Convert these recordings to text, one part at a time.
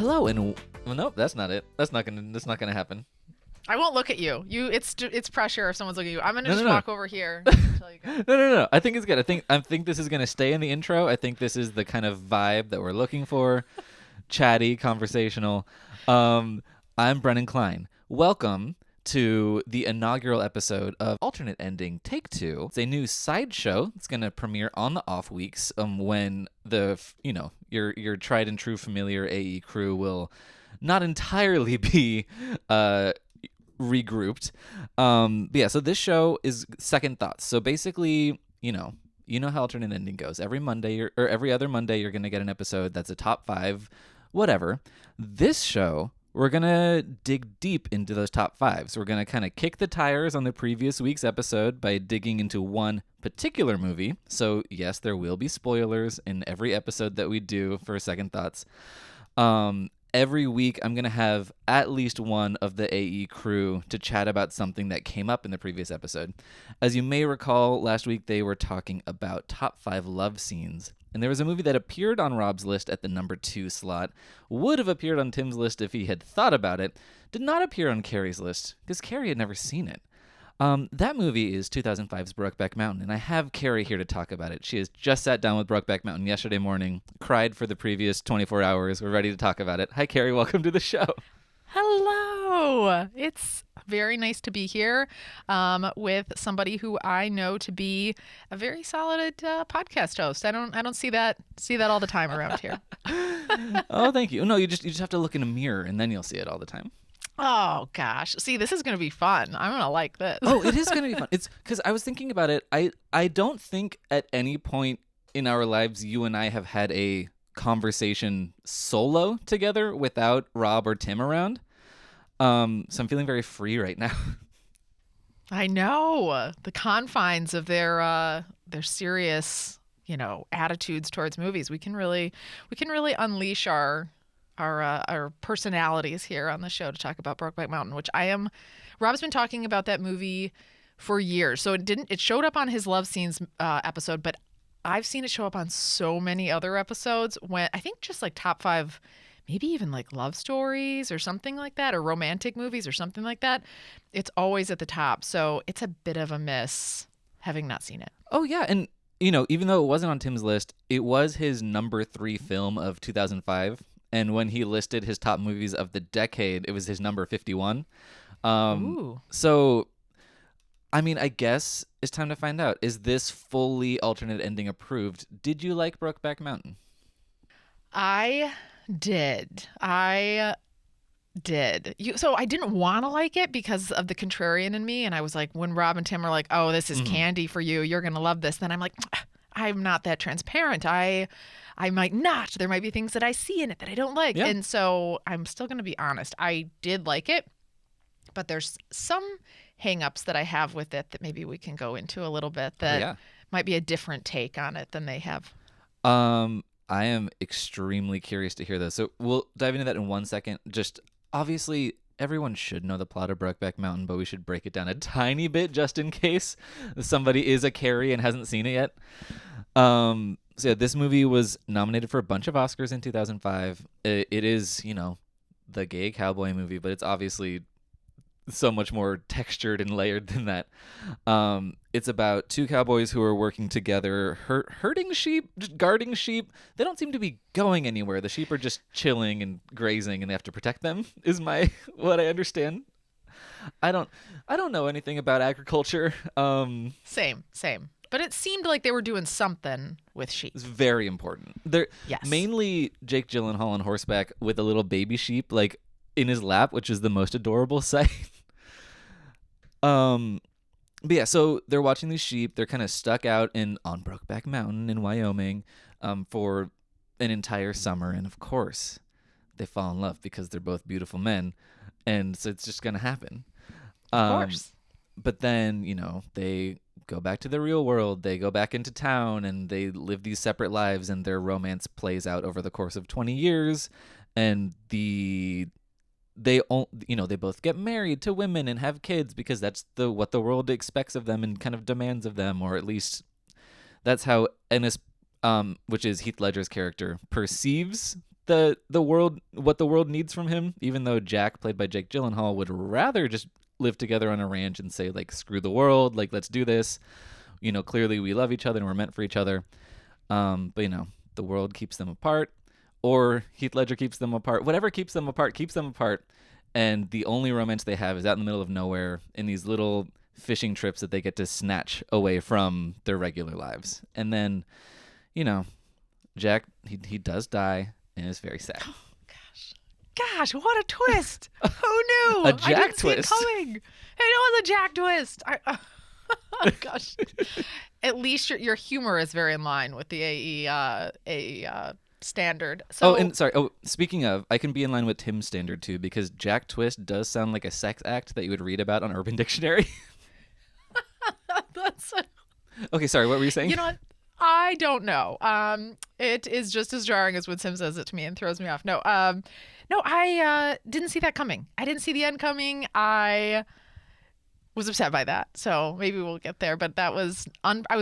Hello and well, nope, that's not it. That's not gonna happen. I won't look at you. It's pressure if someone's looking at you. I'm gonna No, just no, no. walk over here until you go. No. I think it's good. I think this is gonna stay in the intro. I think this is the kind of vibe that we're looking for. Chatty, conversational. I'm Brennan Klein. Welcome to the inaugural episode of Alternate Ending Take 2. It's a new sideshow. It's going to premiere on the off weeks when your tried and true familiar AE crew will not entirely be regrouped. So this show is Second Thoughts. So basically, you know how Alternate Ending goes. Every Monday or every other Monday, you're going to get an episode that's a top 5, whatever. This show, we're going to dig deep into those top 5s. We're going to kind of kick the tires on the previous week's episode by digging into one particular movie. So, yes, there will be spoilers in every episode that we do for Second Thoughts. Every week, I'm going to have at least one of the AE crew to chat about something that came up in the previous episode. As you may recall, last week they were talking about top 5 love scenes. And there was a movie that appeared on Rob's list at the number 2 slot, would have appeared on Tim's list if he had thought about it, did not appear on Carrie's list, because Carrie had never seen it. That movie is 2005's Brokeback Mountain, and I have Carrie here to talk about it. She has just sat down with Brokeback Mountain yesterday morning, cried for the previous 24 hours. We're ready to talk about it. Hi, Carrie. Welcome to the show. Hello. It's very nice to be here with somebody who I know to be a very solid podcast host. I don't see that all the time around here. Oh, thank you. No, you just have to look in a mirror, and then you'll see it all the time. Oh, gosh. See, this is going to be fun. I'm going to like this. Oh, it is going to be fun. It's because I was thinking about it. I don't think at any point in our lives you and I have had a conversation solo together without Rob or Tim around. So I'm feeling very free right now. I know. The confines of their serious, attitudes towards movies. We can really unleash our personalities here on the show to talk about Brokeback Mountain, which Rob's been talking about that movie for years. So it showed up on his Love Scenes episode, but I've seen it show up on so many other episodes when I think just like top 5, maybe even like love stories or something like that, or romantic movies or something like that. It's always at the top. So it's a bit of a miss having not seen it. Oh yeah. And even though it wasn't on Tim's list, it was his number 3 film of 2005. And when he listed his top movies of the decade, it was his number 51. Ooh. So, I guess it's time to find out. Is this fully alternate ending approved? Did you like Brokeback Mountain? I did. So I didn't want to like it because of the contrarian in me. And I was like, when Rob and Tim are like, oh, this is candy for you, you're going to love this. Then I'm like, I'm not that transparent. I might not. There might be things that I see in it that I don't like. Yeah. And so I'm still going to be honest. I did like it, but there's some hangups that I have with it that maybe we can go into a little bit that might be a different take on it than they have. I am extremely curious to hear those. So we'll dive into that in 1 second. Just obviously everyone should know the plot of Brokeback Mountain, but we should break it down a tiny bit just in case somebody is a Carrie and hasn't seen it yet. So yeah, this movie was nominated for a bunch of Oscars in 2005. It is, the gay cowboy movie, but it's obviously so much more textured and layered than that. It's about 2 cowboys who are working together, herding sheep, just guarding sheep. They don't seem to be going anywhere. The sheep are just chilling and grazing, and they have to protect them. Is what I understand. I don't know anything about agriculture. Same. But it seemed like they were doing something with sheep. It's very important. They're mainly Jake Gyllenhaal on horseback with a little baby sheep like in his lap, which is the most adorable sight. But yeah, so they're watching these sheep. They're kind of stuck out on Brokeback Mountain in Wyoming for an entire summer, and of course, they fall in love because they're both beautiful men, and so it's just gonna happen. Of course. But then they go back to the real world. They go back into town, and they live these separate lives, and their romance plays out over the course of 20 years, and they both get married to women and have kids because that's what the world expects of them and kind of demands of them, or at least that's how Ennis, which is Heath Ledger's character, perceives the world, what the world needs from him, even though Jack, played by Jake Gyllenhaal, would rather just live together on a ranch and say, like, screw the world, like, let's do this. Clearly we love each other and we're meant for each other. But the world keeps them apart, or Heath Ledger keeps them apart. Whatever keeps them apart keeps them apart. And the only romance they have is out in the middle of nowhere in these little fishing trips that they get to snatch away from their regular lives. And then, Jack, he does die, and it's very sad. Oh, gosh, what a twist! Who knew? A Jack I didn't twist. see it coming. It was a Jack twist. Oh, gosh. At least your humor is very in line with the AE standard. So, speaking of, I can be in line with Tim's standard too, because Jack Twist does sound like a sex act that you would read about on Urban Dictionary. Okay, sorry, what were you saying? You know what? I don't know. It is just as jarring as when Tim says it to me and throws me off. No, I didn't see that coming. I didn't see the end coming. I was upset by that. So maybe we'll get there. But I was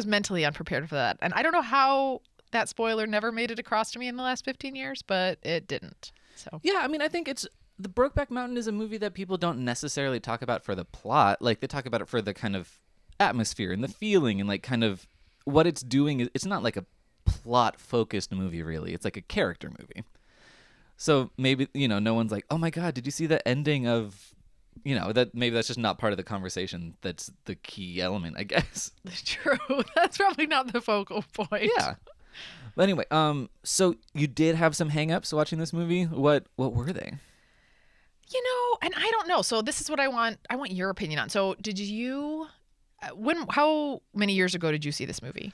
mentally unprepared for that. And I don't know how that spoiler never made it across to me in the last 15 years, but it didn't. So yeah, I mean, I think the Brokeback Mountain is a movie that people don't necessarily talk about for the plot. Like, they talk about it for the kind of atmosphere and the feeling and, like, kind of what it's doing. It's not like a plot-focused movie, really. It's like a character movie. So maybe, no one's like, oh my God, did you see the ending of, that maybe that's just not part of the conversation. That's the key element, I guess. True. That's probably not the focal point. Yeah. But anyway, so you did have some hangups watching this movie. What were they? And I don't know. So this is what I want your opinion on. So did you, how many years ago did you see this movie?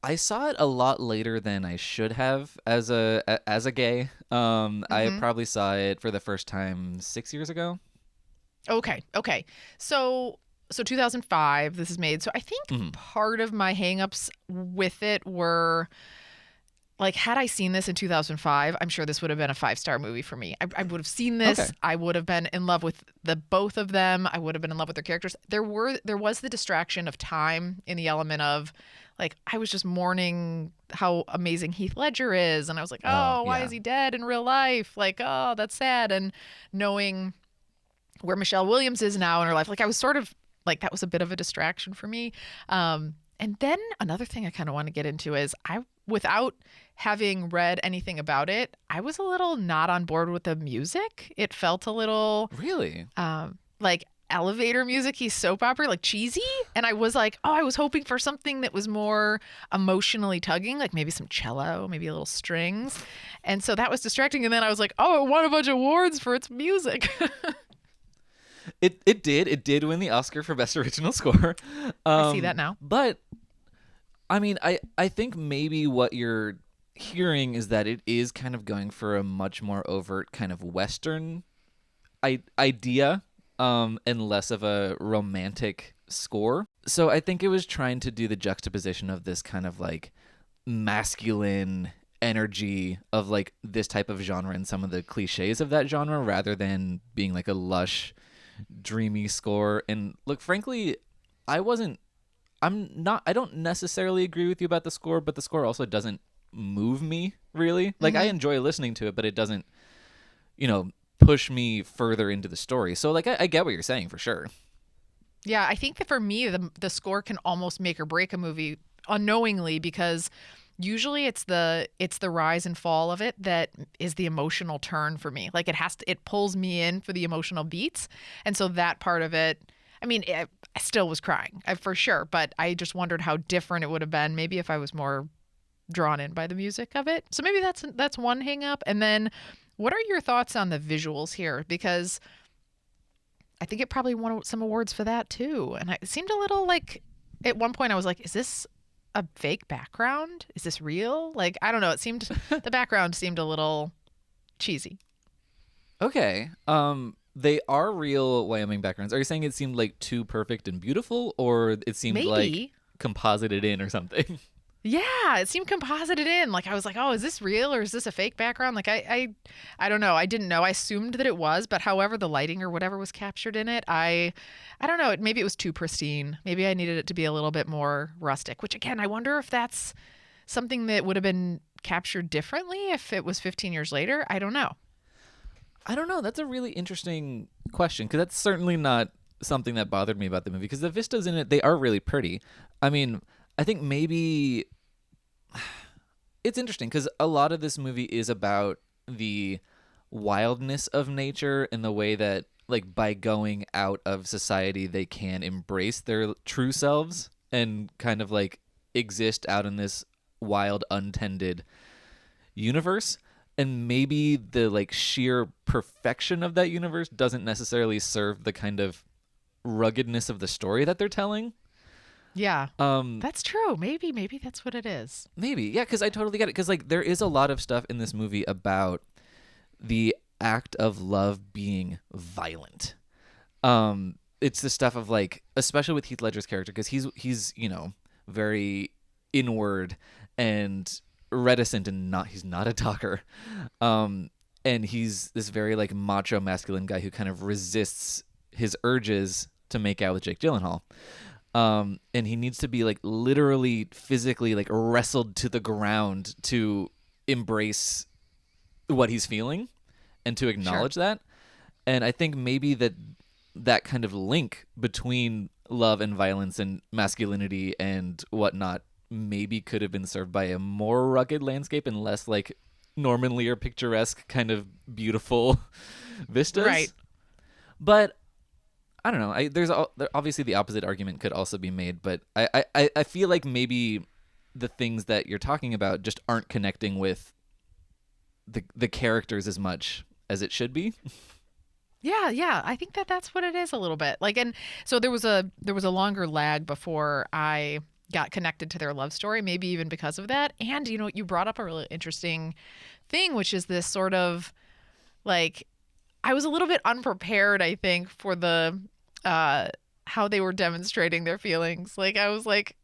I saw it a lot later than I should have as a gay. I probably saw it for the first time 6 years ago. Okay. So 2005, this is made. So I think part of my hangups with it were, like, had I seen this in 2005, I'm sure this would have been a 5-star movie for me. I would have seen this. Okay. I would have been in love with both of them. I would have been in love with their characters. There was the distraction of time in the element of, like, I was just mourning how amazing Heath Ledger is. And I was like, why is he dead in real life? Like, oh, that's sad. And knowing where Michelle Williams is now in her life, like, I was sort of, like, that was a bit of a distraction for me. And then another thing I kind of want to get into is without having read anything about it, I was a little not on board with the music. It felt a little really like elevator music, soap opera, like cheesy. And I was like, I was hoping for something that was more emotionally tugging, like maybe some cello, maybe a little strings. And so that was distracting. And then I was like, it won a bunch of awards for its music. It did win the Oscar for Best Original Score. I see that now. But I mean, I think maybe what you're hearing is that it is kind of going for a much more overt kind of Western idea, and less of a romantic score. So I think it was trying to do the juxtaposition of this kind of, like, masculine energy of, like, this type of genre and some of the cliches of that genre, rather than being like a lush, dreamy score. And look, frankly, I don't necessarily agree with you about the score, but the score also doesn't move me, really. Like, I enjoy listening to it, but it doesn't, push me further into the story. So, like, I get what you're saying for sure. Yeah, I think that for me, the score can almost make or break a movie unknowingly, because usually it's the rise and fall of it that is the emotional turn for me. Like, it pulls me in for the emotional beats. And so that part of it, I mean, I still was crying, for sure, but I just wondered how different it would have been maybe if I was more drawn in by the music of it. So maybe that's one hang up. And then what are your thoughts on the visuals here? Because I think it probably won some awards for that too. And it seemed a little like, at one point I was like, is this a fake background? Is this real? Like, I don't know. It seemed, the background seemed a little cheesy. Okay. They are real Wyoming backgrounds. Are you saying it seemed like too perfect and beautiful, or it seemed like composited in or something? Yeah, it seemed composited in. Like, I was like, is this real or is this a fake background? Like, I don't know. I didn't know. I assumed that it was, but however the lighting or whatever was captured in it, I don't know. Maybe it was too pristine. Maybe I needed it to be a little bit more rustic, which, again, I wonder if that's something that would have been captured differently if it was 15 years later? I don't know. I don't know. That's a really interesting question, because that's certainly not something that bothered me about the movie, because the vistas in it, they are really pretty. I mean, I think maybe it's interesting because a lot of this movie is about the wildness of nature in the way that, like, by going out of society, they can embrace their true selves and kind of like exist out in this wild, untended universe. And maybe the like sheer perfection of that universe doesn't necessarily serve the kind of ruggedness of the story that they're telling. Yeah, that's true. Maybe that's what it is. Maybe, yeah, because I totally get it. Because like there is a lot of stuff in this movie about the act of love being violent. It's the stuff of like, especially with Heath Ledger's character, because he's very inward and reticent, and he's not a talker. And he's this very like macho masculine guy who kind of resists his urges to make out with Jake Gyllenhaal. And he needs to be like literally physically like wrestled to the ground to embrace what he's feeling and to acknowledge that. And I think maybe that kind of link between love and violence and masculinity and whatnot maybe could have been served by a more rugged landscape and less like Norman Lear picturesque kind of beautiful vistas. Right. But I don't know. There's obviously the opposite argument could also be made, but I feel like maybe the things that you're talking about just aren't connecting with the characters as much as it should be. Yeah. I think that's what it is a little bit. Like, and so there was a longer lag before I got connected to their love story, maybe even because of that. And you brought up a really interesting thing, which is this sort of like, I was a little bit unprepared, I think, for the how they were demonstrating their feelings. Like, I was like,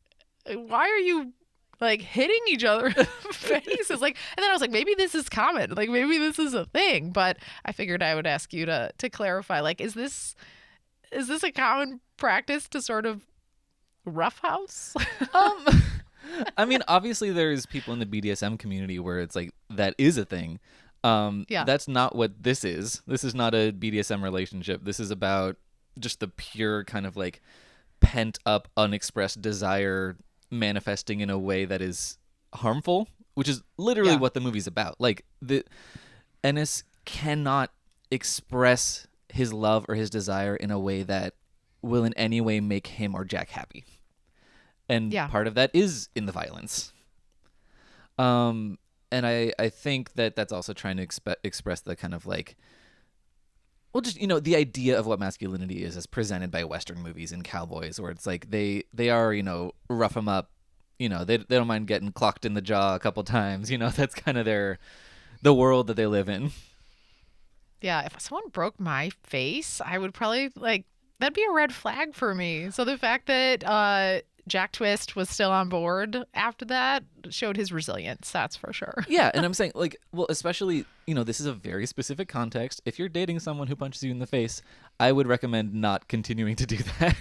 why are you like hitting each other in the faces? Like, and then I was like, maybe this is common. Like, maybe this is a thing. But I figured I would ask you to clarify. Like, is this a common practice to sort of roughhouse? I mean, obviously there's people in the BDSM community where it's like that is a thing. Yeah. That's not what this is. This is not a BDSM relationship. This is about just the pure kind of like pent up, unexpressed desire manifesting in a way that is harmful, which is literally what the movie's about. Like, Ennis cannot express his love or his desire in a way that will in any way make him or Jack happy. And part of that is in the violence. And I think that's also trying to express the kind of like, well, just, the idea of what masculinity is as presented by Western movies and cowboys, where it's like they are, rough them up, they don't mind getting clocked in the jaw a couple times, that's kind of the world that they live in. Yeah, if someone broke my face, I would probably that'd be a red flag for me. So the fact that Jack Twist was still on board after that showed his resilience, that's for sure. Yeah, and I'm saying, like, well, especially, this is a very specific context. If you're dating someone who punches you in the face, I would recommend not continuing to do that.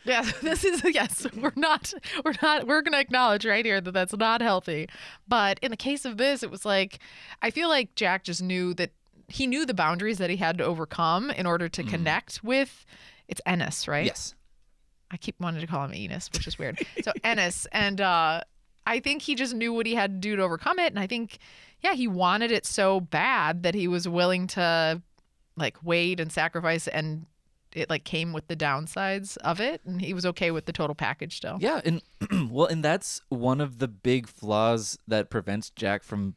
Yeah, we're going to acknowledge right here that that's not healthy. But in the case of this, it was like, I feel like Jack just knew that he knew the boundaries that he had to overcome in order to connect with, it's Ennis, right? Yes. I keep wanting to call him Enos, which is weird. So Ennis. And I think he just knew what he had to do to overcome it. And I think, he wanted it so bad that he was willing to like wait and sacrifice, and it like came with the downsides of it. And he was okay with the total package still. Yeah. And and that's one of the big flaws that prevents Jack from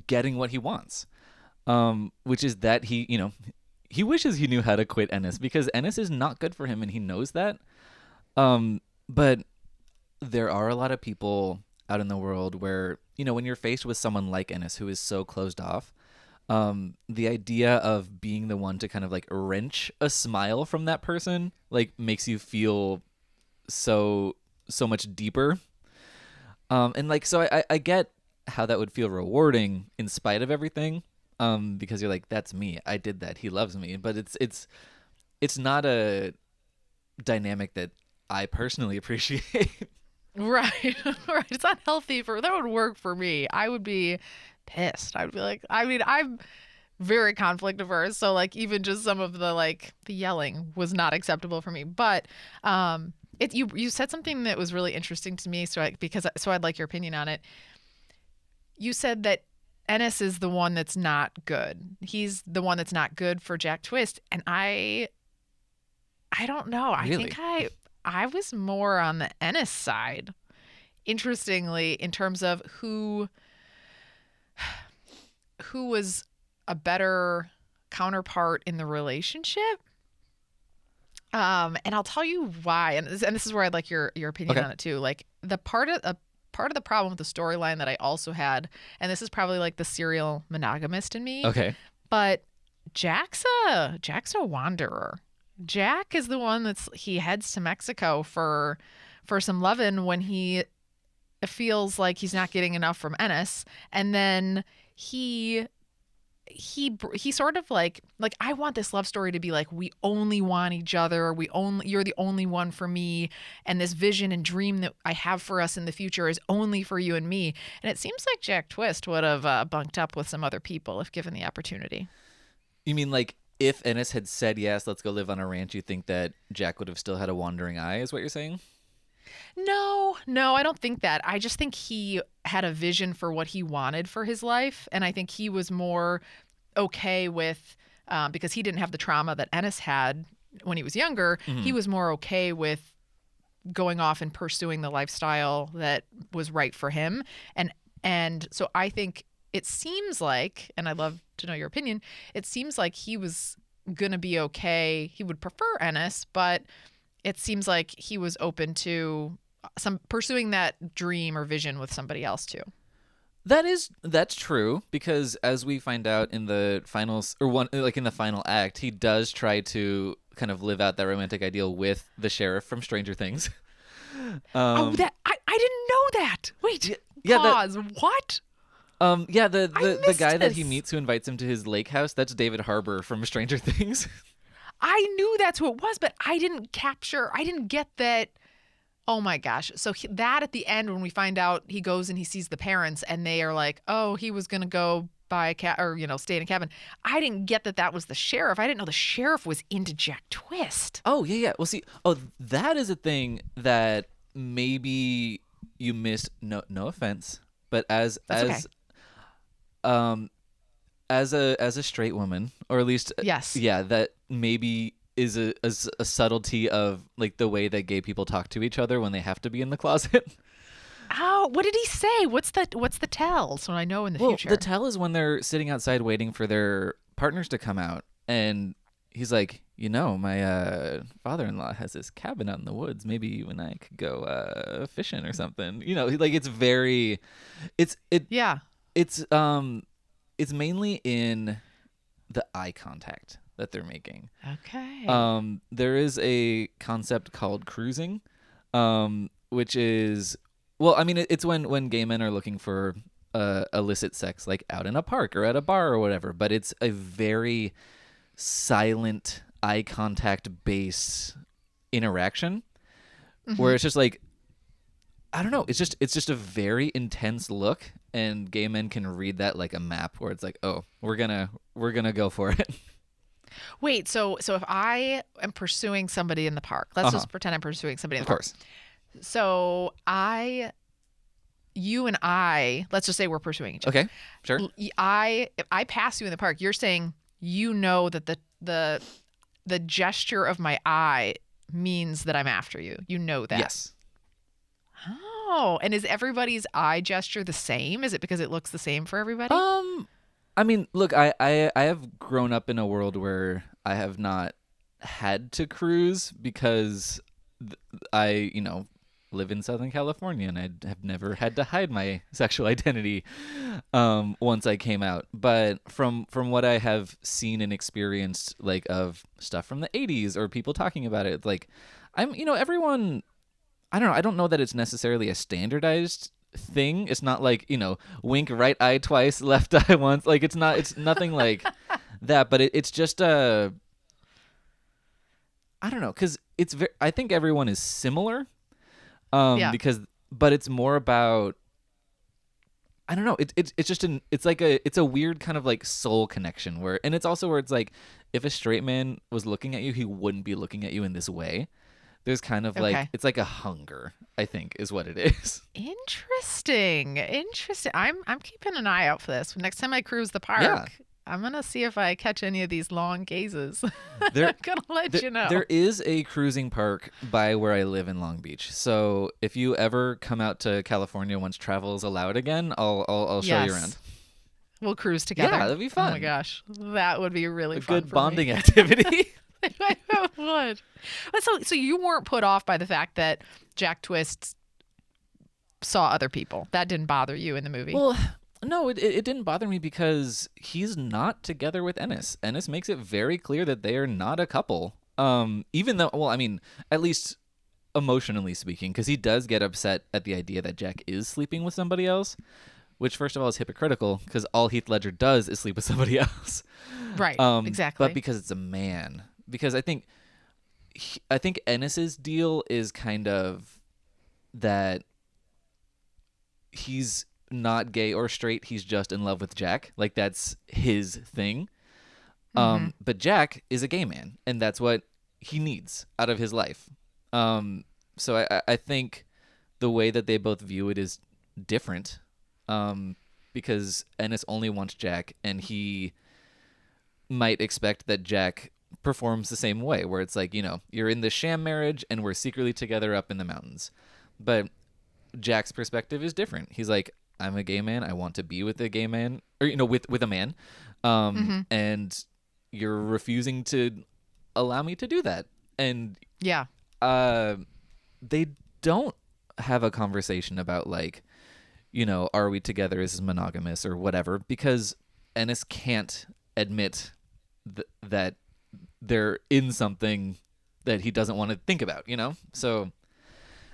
getting what he wants, which is that he wishes he knew how to quit Ennis, because Ennis is not good for him and he knows that. But there are a lot of people out in the world where, when you're faced with someone like Ennis who is so closed off, the idea of being the one to kind of like wrench a smile from that person, like, makes you feel so much deeper. And like, so I get how that would feel rewarding in spite of everything. Because you're like, that's me. I did that. He loves me. But it's not a dynamic that I personally appreciate. Right. Right. It's not healthy that would work for me. I would be pissed. I'd be like, I mean, I'm very conflict averse. So like even just some of the yelling was not acceptable for me. But you said something that was really interesting to me. So I'd like your opinion on it. You said that Ennis is the one that's not good. He's the one that's not good for Jack Twist. And I don't know. I Really? think I was more on the Ennis side. Interestingly, in terms of who was a better counterpart in the relationship. And I'll tell you why. And this is where I'd like your opinion on it too. Like the part of the problem with the storyline that I also had, and this is probably like the serial monogamist in me. Okay. But Jack's a wanderer. Jack is the one he heads to Mexico for some lovin' when he feels like he's not getting enough from Ennis, and then he sort of like I want this love story to be like we only want each other, you're the only one for me, and this vision and dream that I have for us in the future is only for you and me. And it seems like Jack Twist would have bunked up with some other people if given the opportunity. You mean like if Ennis had said yes, let's go live on a ranch, you think that Jack would have still had a wandering eye, is what you're saying? No, I don't think that. I just think he had a vision for what he wanted for his life. And I think he was more okay with, because he didn't have the trauma that Ennis had when he was younger, he was more okay with going off and pursuing the lifestyle that was right for him. And so I think it seems like, and I'd love to know your opinion, it seems like he was going to be okay. He would prefer Ennis, but it seems like he was open to pursuing that dream or vision with somebody else too. That's true, because as we find out in the finals, in the final act, he does try to kind of live out that romantic ideal with the sheriff from Stranger Things. I didn't know that. Wait, pause. What? The guy that he this. meets who invites him to his lake house, that's David Harbour from Stranger Things. I knew that's who it was, but I didn't get that. Oh my gosh. So that at the end, when we find out, he goes and he sees the parents and they are like, oh, he was going to go buy a cat or, stay in a cabin. I didn't get that was the sheriff. I didn't know the sheriff was into Jack Twist. Oh, yeah. Well, see, that is a thing that maybe you missed. No offense, but as okay. As a straight woman, or at least yes, yeah, that maybe is a subtlety of like the way that gay people talk to each other when they have to be in the closet. Oh, what did he say? What's the tell? So I know in the future. The tell is when they're sitting outside waiting for their partners to come out, and he's like, my father-in-law has this cabin out in the woods. Maybe you and I could go fishing or something. Like it's mainly in the eye contact that they're making. Okay. There is a concept called cruising, which is, well, I mean, it's when gay men are looking for illicit sex, like out in a park or at a bar or whatever. But it's a very silent eye contact based interaction, where it's just like, I don't know. It's just a very intense look, and gay men can read that like a map, where it's like, oh, we're gonna go for it. Wait, so if I am pursuing somebody in the park, let's just pretend I'm pursuing somebody in the park. Of course. So you and I, let's just say we're pursuing each other. Okay, sure. If I pass you in the park, you're saying that the gesture of my eye means that I'm after you. You know that. Yes. Oh, and is everybody's eye gesture the same? Is it because it looks the same for everybody? I mean, look, I have grown up in a world where I have not had to cruise because I, live in Southern California, and I have never had to hide my sexual identity once I came out. But from what I have seen and experienced, like of stuff from the 80s or people talking about it, like everyone, I don't know. I don't know that it's necessarily a standardized thing. It's not like, wink right eye twice, left eye once. Like it's nothing like that, but it's just I don't know, because I think everyone is similar. Because but it's more about, I don't know. It's just it's a weird kind of like soul connection where, and it's also where it's like, if a straight man was looking at you, he wouldn't be looking at you in this way. There's kind of like, Okay. it's like a hunger, I think, is what it is. Interesting. Interesting. I'm keeping an eye out for this. Next time I cruise the Yeah. park, I'm gonna see if I catch any of these long gazes. There, I'm gonna let you know. there is a cruising park by where I live in Long Beach. So if you ever come out to California once travel is allowed again, I'll show you around. Yes. We'll cruise together. Yeah, that'd be Oh my fun. gosh. That would be really A fun good for me. bonding activity. I would. But so you weren't put off by the fact that Jack Twist saw other people. That didn't bother you in the movie. Well, no, it didn't bother me because he's not together with Ennis. Ennis makes it very clear that they are not a couple. Even though, well, I mean, at least emotionally speaking, because he does get upset at the idea that Jack is sleeping with somebody else, which first of all is hypocritical because all Heath Ledger does is sleep with somebody else. Right. Exactly. But because it's a man, because I think Ennis's deal is kind of that he's not gay or straight, he's just in love with Jack. Like that's his thing. But Jack is a gay man, and that's what he needs out of his life. So I think the way that they both view it is different. Because Ennis only wants Jack, and he might expect that Jack performs the same way, where it's like, you're in the sham marriage and we're secretly together up in the mountains. But Jack's perspective is different. He's like, I'm a gay man. I want to be with a gay man, or with a man, and you're refusing to allow me to do that. And yeah. they don't have a conversation about like, are we together? Is this monogamous or whatever? Because Ennis can't admit that they're in something that he doesn't want to think about. So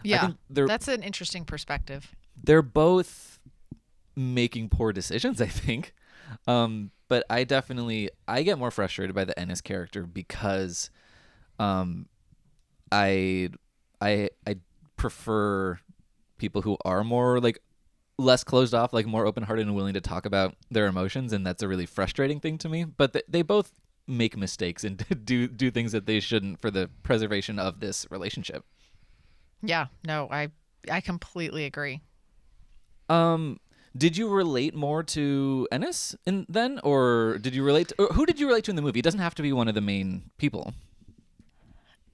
Yeah. I think That's an interesting perspective. they're both making poor decisions, I think. But I get more frustrated by the Ennis character because I prefer people who are more like less closed off, like more open-hearted and willing to talk about their emotions, and that's a really frustrating thing to me. But they both make mistakes and do things that they shouldn't for the preservation of this relationship. Yeah. No, I completely agree. Did you relate more to Ennis then, or did you relate? Or who did you relate to in the movie? It doesn't have to be one of the main people.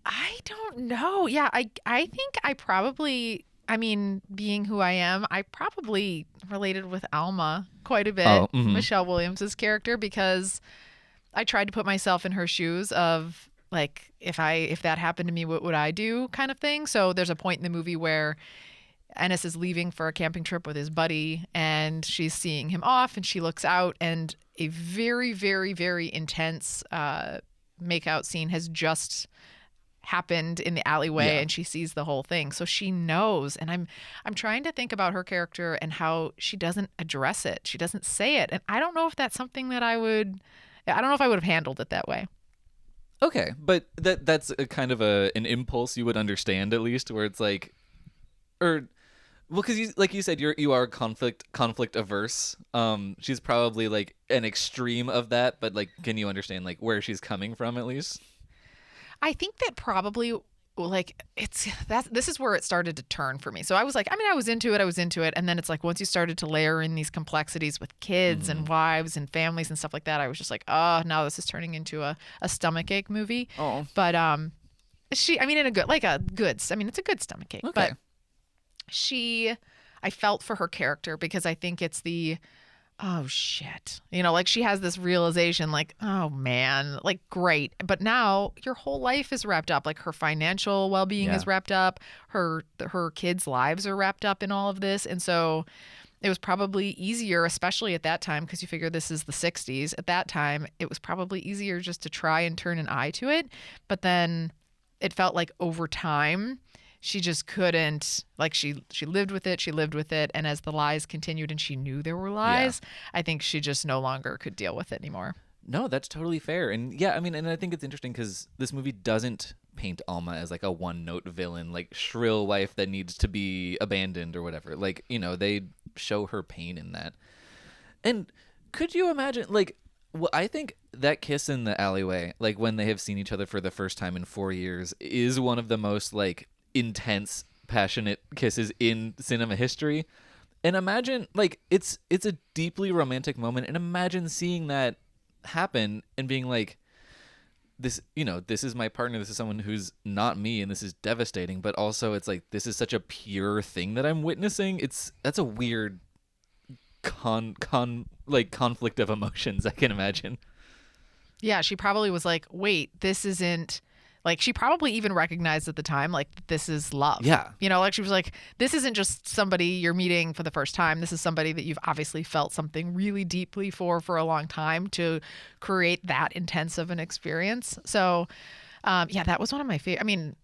I don't know. Yeah, I think I probably, I mean, being who I am, I probably related with Alma quite a bit, Oh, Michelle Williams's character, because I tried to put myself in her shoes of like, if that happened to me, what would I do, kind of thing. So there's a point in the movie where Ennis is leaving for a camping trip with his buddy, and she's seeing him off, and she looks out, and a very, very, very intense makeout scene has just happened in the alleyway, and she sees the whole thing, so she knows. And I'm trying to think about her character and how she doesn't address it, she doesn't say it, and I don't know if that's something that I don't know if I would have handled it that way. Okay, but that's a kind of an impulse you would understand, at least, where it's like, or well, because like you said, you are conflict averse. She's probably like an extreme of that, but like, can you understand like where she's coming from at least? I think that probably like this is where it started to turn for me. So I was like, I mean, I was into it, and then it's like once you started to layer in these complexities with kids and wives and families and stuff like that, I was just like, oh, now this is turning into a stomachache movie. Oh, but I mean, it's a good stomachache. okay. But I felt for her character because I think it's oh shit, like she has this realization like, oh man, like great, but now your whole life is wrapped up, like her financial well-being is wrapped up, her kids' lives are wrapped up in all of this. And so it was probably easier, especially at that time, because you figure this is the 60s. At that time it was probably easier just to try and turn an eye to it, but then it felt like over time she just couldn't, like she lived with it, and as the lies continued and she knew there were lies, I think she just no longer could deal with it anymore. No, that's totally fair. And yeah, I mean, and I think it's interesting because this movie doesn't paint Alma as like a one-note villain, like shrill wife that needs to be abandoned or whatever. Like, they show her pain in that. And could you imagine, like, I think that kiss in the alleyway, like when they have seen each other for the first time in 4 years, is one of the most like intense, passionate kisses in cinema history. And imagine, like, it's a deeply romantic moment, and imagine seeing that happen and being like, this is my partner, this is someone who's not me, and this is devastating, but also it's like, this is such a pure thing that I'm witnessing. That's a weird conflict of emotions, I can imagine. Yeah, she probably was like, wait, this isn't, like, she probably even recognized at the time, like, this is love. Yeah. Like, she was like, this isn't just somebody you're meeting for the first time. This is somebody that you've obviously felt something really deeply for a long time to create that intense of an experience. So, yeah, that was one of my favorite,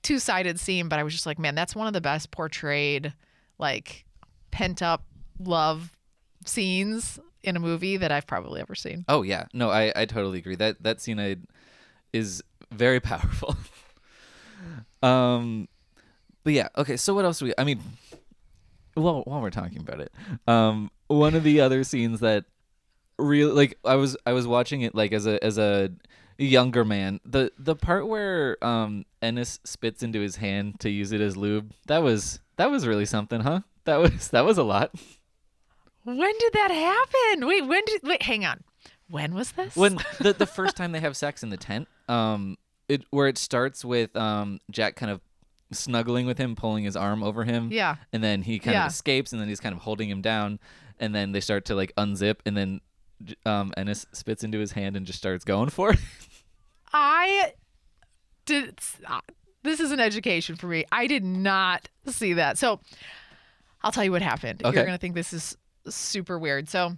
two-sided scene, but I was just like, man, that's one of the best portrayed, like, pent up love scenes in a movie that I've probably ever seen. Oh yeah, no, I totally agree. That scene is very powerful. But yeah, okay. So what else do we? While we're talking about it, one of the other scenes that really, like, I was watching it like as a younger man. The part where Ennis spits into his hand to use it as lube. That was really something, huh? That was a lot. When did that happen? Wait, hang on. When was this? When the first time they have sex in the tent, where it starts with Jack kind of snuggling with him, pulling his arm over him. Yeah. And then he kind of escapes, and then he's kind of holding him down, and then they start to like unzip, and then Ennis spits into his hand and just starts going for it. This is an education for me. I did not see that. So I'll tell you what happened. Okay. You're going to think this is super weird. So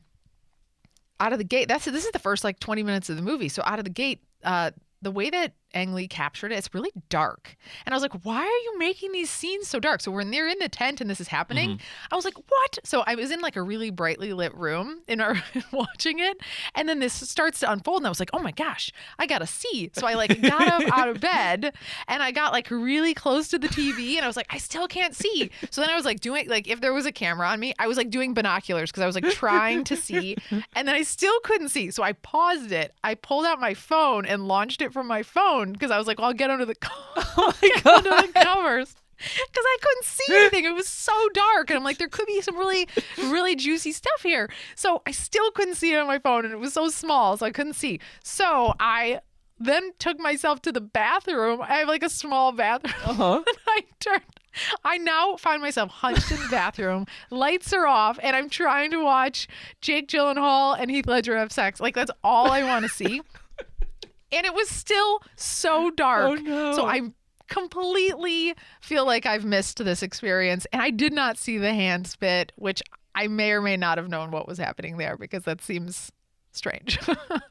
out of the gate, this is the first like 20 minutes of the movie. So out of the gate, the way that Ang Lee captured it, it's really dark. And I was like, why are you making these scenes so dark? So when they're in the tent and this is happening, I was like, what? So I was in like a really brightly lit room watching it. And then this starts to unfold. And I was like, oh my gosh, I got to see. So I like got up out of bed and I got like really close to the TV. And I was like, I still can't see. So then I was like doing, like, if there was a camera on me, I was like doing binoculars because I was like trying to see. And then I still couldn't see. So I paused it. I pulled out my phone and launched it from my phone because I was like, well, I'll get under the covers. Because I couldn't see anything. It was so dark. And I'm like, there could be some really, really juicy stuff here. So I still couldn't see it on my phone. And it was so small, so I couldn't see. So I then took myself to the bathroom. I have like a small bathroom. And I now find myself hunched in the bathroom. Lights are off. And I'm trying to watch Jake Gyllenhaal and Heath Ledger have sex. Like, that's all I want to see. And it was still so dark. Oh, no. So I completely feel like I've missed this experience. And I did not see the hand spit, which I may or may not have known what was happening there because that seems strange.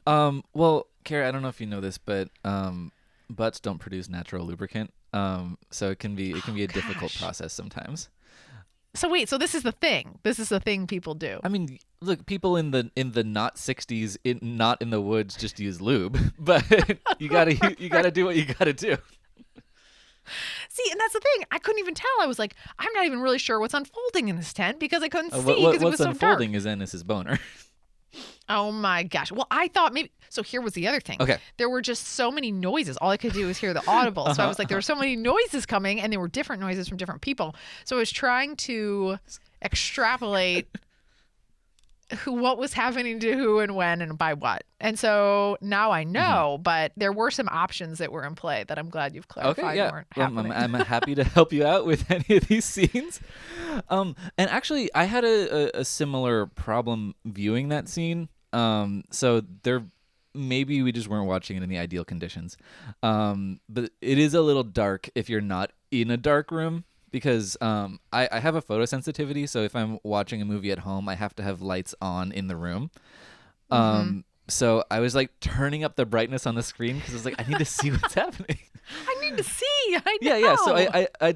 Well, Carrie, I don't know if you know this, but butts don't produce natural lubricant. So it can be a difficult process sometimes. So wait, so this is the thing. This is the thing people do. I mean, look, people in the not 60s, not in the woods, just use lube. But you gotta do what you gotta do. See, and that's the thing. I couldn't even tell. I was like, I'm not even really sure what's unfolding in this tent because I couldn't see because it was so dark. What's unfolding is Ennis's boner. Oh my gosh. Well, I thought maybe. So here was the other thing. Okay. There were just so many noises. All I could do was hear the audible. So I was like, there were so many noises coming, and they were different noises from different people. So I was trying to extrapolate what was happening to who and when and by what. And so now I know, but there were some options that were in play that I'm glad you've clarified weren't happening. I'm happy to help you out with any of these scenes. And actually, I had a similar problem viewing that scene. So maybe we just weren't watching it in the ideal conditions. But it is a little dark if you're not in a dark room. Because I have a photosensitivity, so if I'm watching a movie at home, I have to have lights on in the room. So I was like turning up the brightness on the screen because I was like, I need to see what's happening. I need to see. I know. Yeah. So I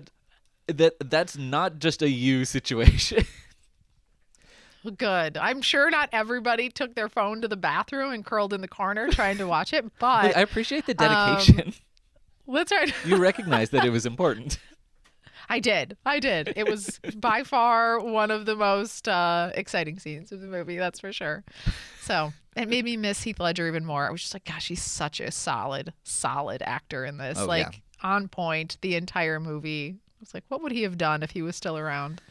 that's not just a you situation. Good. I'm sure not everybody took their phone to the bathroom and curled in the corner trying to watch it, but Look, I appreciate the dedication. That's right. You recognized that it was important. I did. It was by far one of the most exciting scenes of the movie, that's for sure. So it made me miss Heath Ledger even more. I was just like, gosh, he's such a solid actor in this. Oh, like yeah. on point the entire movie. I was like, what would he have done if he was still around?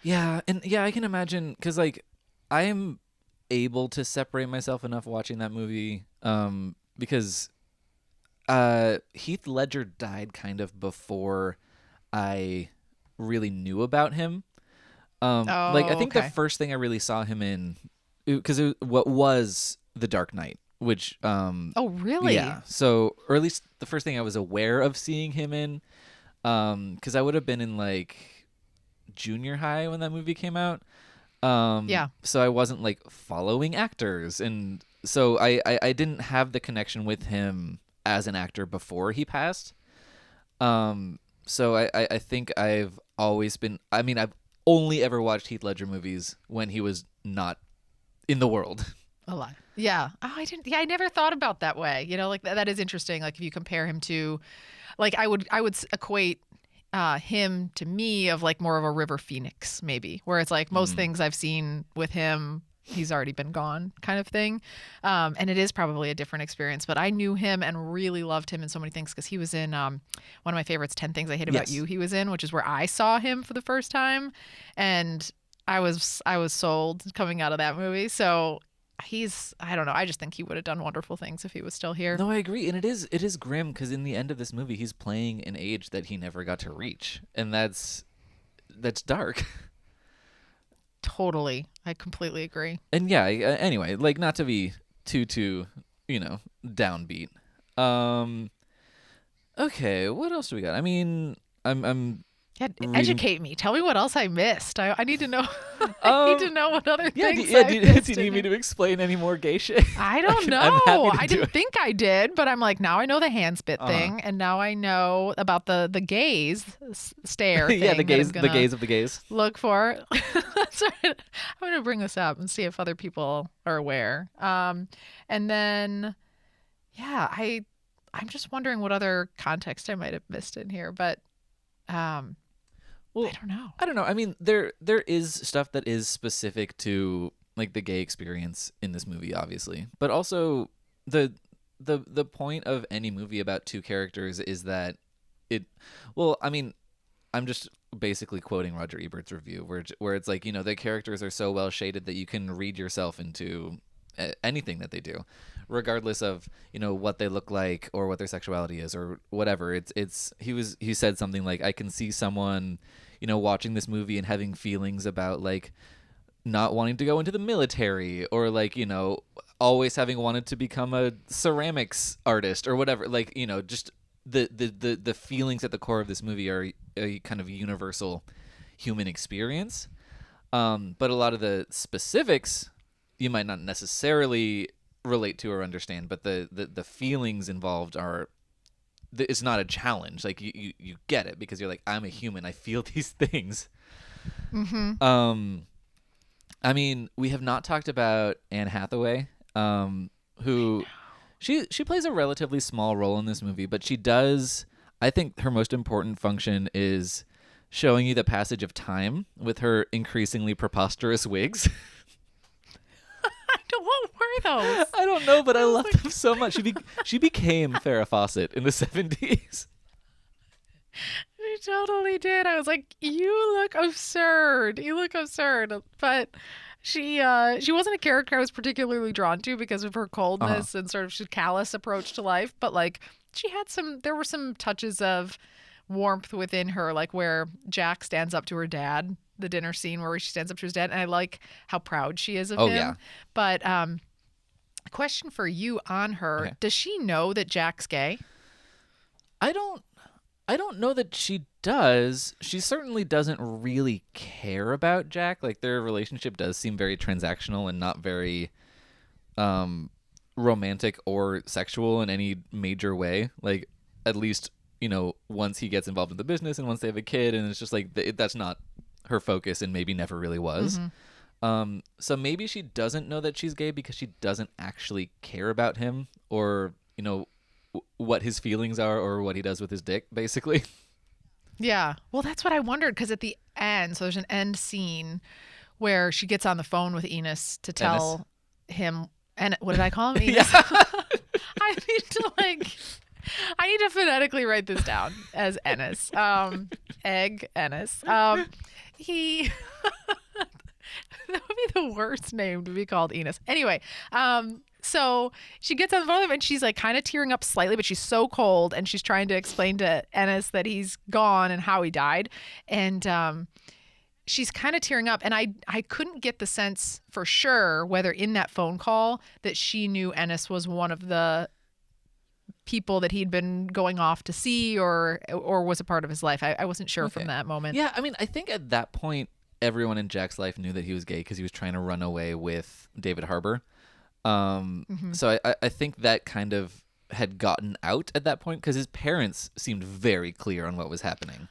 Yeah, and yeah, I can imagine because like I am able to separate myself enough watching that movie because Heath Ledger died kind of before I really knew about him. Like I Oh, think the okay. first thing I really saw him in, because what was The Dark Knight, which Oh, really? yeah, so or at least the first thing I was aware of seeing him in, because I would have been in like junior high when that movie came out. Yeah. So I wasn't like following actors, and so I didn't have the connection with him as an actor before he passed. So I think I've always been. I mean, I've only ever watched Heath Ledger movies when he was not in the world. A lot. Yeah. Oh, I didn't. Yeah, I never thought about that way. Like that is interesting. Like if you compare him to, like I would equate him to me of like more of a River Phoenix maybe, where it's like most Mm. things I've seen with him, he's already been gone kind of thing. And it is probably a different experience, but I knew him and really loved him in so many things because he was in one of my favorites, 10 Things I Hate About Yes. You. He was in, which is where I saw him for the first time, and I was sold coming out of that movie. So I don't know. I just think he would have done wonderful things if he was still here. No, I agree, and it is grim because in the end of this movie, he's playing an age that he never got to reach, and that's dark. Totally. I completely agree. And yeah, anyway, like not to be too downbeat. Um, okay, what else do we got? I mean, I'm Yeah, reading. educate me. Tell me what else I missed. I need to know. I need to Um, know what other yeah, things yeah. I Do, do missed you in need me here. to explain any more gay shit? I don't I'm happy know. to I do didn't it. think I did, but I'm like, now I know the hand spit Uh thing, and now I know about the gaze stare yeah, thing that I'm the gonna gays of the gays. look for. That's right. I'm gonna bring this up and see if other people are aware. And then yeah, I'm just wondering what other context I might have missed in here, but um, I Well, don't know. I don't know. I mean, there is stuff that is specific to like the gay experience in this movie, obviously, but also the the point of any movie about two characters is that it. Well, I mean, I'm just basically quoting Roger Ebert's review, where it's like the characters are so well shaded that you can read yourself into anything that they do, regardless of what they look like or what their sexuality is or whatever. He said something like, I can see someone watching this movie and having feelings about like not wanting to go into the military or like always having wanted to become a ceramics artist or whatever, like just the feelings at the core of this movie are a kind of universal human experience. But a lot of the specifics you might not necessarily relate to or understand, but the feelings involved are it's not a challenge. Like you get it because you're like, I'm a human, I feel these things. Mm-hmm. um I mean, we have not talked about Anne Hathaway, who she plays a relatively small role in this movie, but she does. I think her most important function is showing you the passage of time with her increasingly preposterous wigs. What were those? I don't know, but I was love like, them so much. She became Farrah Fawcett in the 70s. she totally did. I was like, you look absurd. You look absurd. But she wasn't a character I was particularly drawn to because of her Uh-huh. coldness and sort of callous approach to life. But like there were some touches of warmth within her, like where Jack stands up to her dad, the dinner scene where she stands up to his dad, and I like how proud she is of Oh yeah. him. But a question for you on her: Okay. does she know that Jack's gay? I don't I don't know that she does. She certainly doesn't really care about Jack. Like their relationship does seem very transactional and not very um romantic or sexual in any major way. Like at least, once he gets involved in the business and once they have a kid, and it's just like that's not her focus and maybe never really was. Mm-hmm. So maybe she doesn't know that she's gay because she doesn't actually care about him or, what his feelings are or what he does with his dick, basically. Yeah. Well, that's what I wondered because at the end, so there's an end scene where she gets on the phone with Enos to tell him, and what did I call him? Enos? Yeah. I need to phonetically write this down as Ennis. Egg Ennis. He that would be the worst name to be called Enos. Anyway, so she gets on the phone with him and she's like kind of tearing up slightly, but she's so cold and she's trying to explain to Ennis that he's gone and how he died. And she's kind of tearing up. And I couldn't get the sense for sure whether in that phone call that she knew Ennis was one of the people that he'd been going off to see or was a part of his life. I wasn't sure from that moment. Yeah, I mean, I think at that point, everyone in Jack's life knew that he was gay because he was trying to run away with David Harbour. So I think that kind of had gotten out at that point because his parents seemed very clear on what was happening.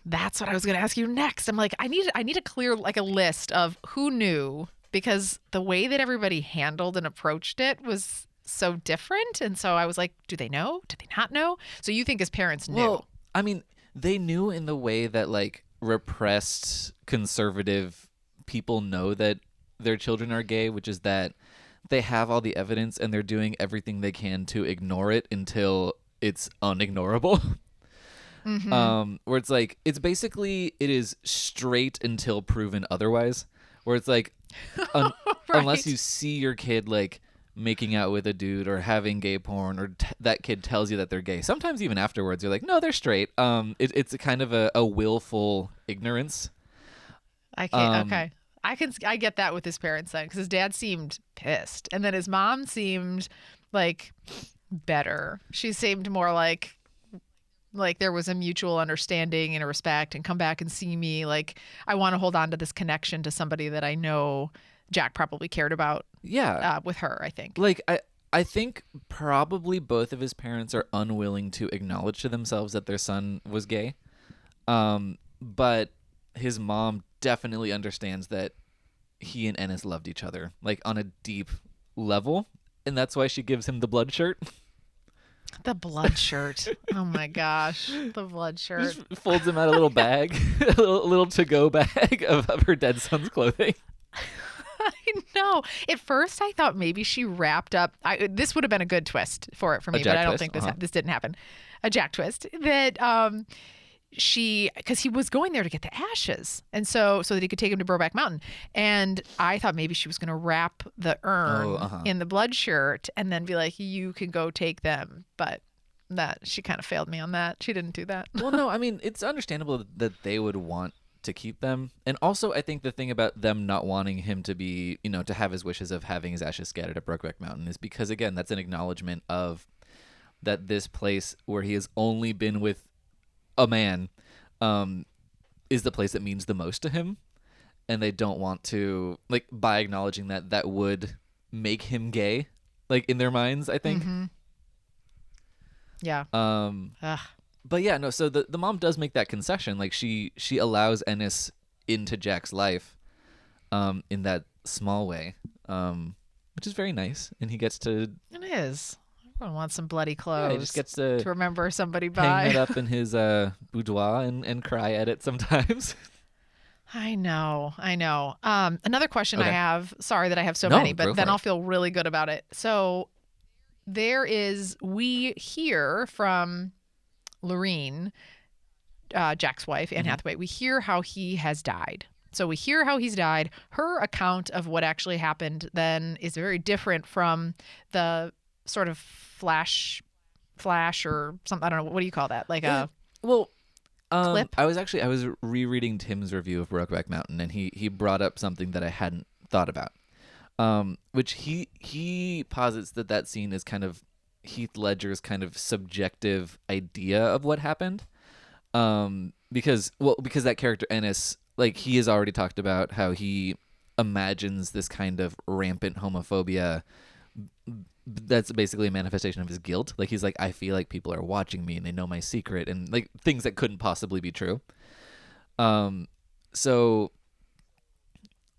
That's what I was going to ask you next. I'm like, I need to clear like a list of who knew, because the way that everybody handled and approached it was so different. And so I was like, do they know? Do they not know? So you think his parents knew? Well, I mean, they knew in the way that like repressed conservative people know that their children are gay, which is that they have all the evidence and they're doing everything they can to ignore it until it's unignorable. Where it's like, it's basically, it is straight until proven otherwise, where it's like, Right. unless you see your kid like making out with a dude or having gay porn or that kid tells you that they're gay, sometimes even afterwards you're like, no, they're straight. It's a kind of a willful ignorance. I can't. Okay. I get that with his parents then, because his dad seemed pissed, and then his mom seemed like better. She seemed more like there was a mutual understanding and a respect, and come back and see me. Like, I want to hold on to this connection to somebody that I know Jack probably cared about. Yeah, with her, I think. Like I think probably both of his parents are unwilling to acknowledge to themselves that their son was gay. But his mom definitely understands that he and Ennis loved each other, like on a deep level, and that's why she gives him the blood shirt. The blood shirt. Oh my gosh, the blood shirt. Just folds him out a little bag, a little to-go bag of her dead son's clothing. I know. At first, I thought maybe she wrapped up. This would have been a good twist for me, but I don't think this didn't happen. A Jack twist that because he was going there to get the ashes, and so that he could take him to Brokeback Mountain. And I thought maybe she was going to wrap the urn in the blood shirt and then be like, "You can go take them." But that she kind of failed me on that. She didn't do that. Well, no, I mean, it's understandable that they would want to keep them. And also, I think the thing about them not wanting him to be, to have his wishes of having his ashes scattered at Brokeback Mountain is because, again, that's an acknowledgement of that this place where he has only been with a man is the place that means the most to him. And they don't want to, like, by acknowledging that would make him gay, like, in their minds, I think. Mm-hmm. Yeah. But yeah, no, so the mom does make that concession. Like, she allows Ennis into Jack's life in that small way, which is very nice. And he gets to... It is. I want some bloody clothes. Yeah, he just gets to remember somebody by. Hang it up in his boudoir and cry at it sometimes. I know. Another question I have. Sorry that I have so No, many, go but for then it. I'll feel really good about it. So we hear from Lorene, Jack's wife, Anne Hathaway. We hear how he has died. So we hear how he's died. Her account of what actually happened then is very different from the sort of flash or something. I don't know. What do you call that? Like a clip? I was rereading Tim's review of Brokeback Mountain, and he brought up something that I hadn't thought about, which he posits that scene is kind of Heath Ledger's kind of subjective idea of what happened, because that character Ennis, like, he has already talked about how he imagines this kind of rampant homophobia that's basically a manifestation of his guilt. Like, he's like, I feel like people are watching me and they know my secret, and like things that couldn't possibly be true. So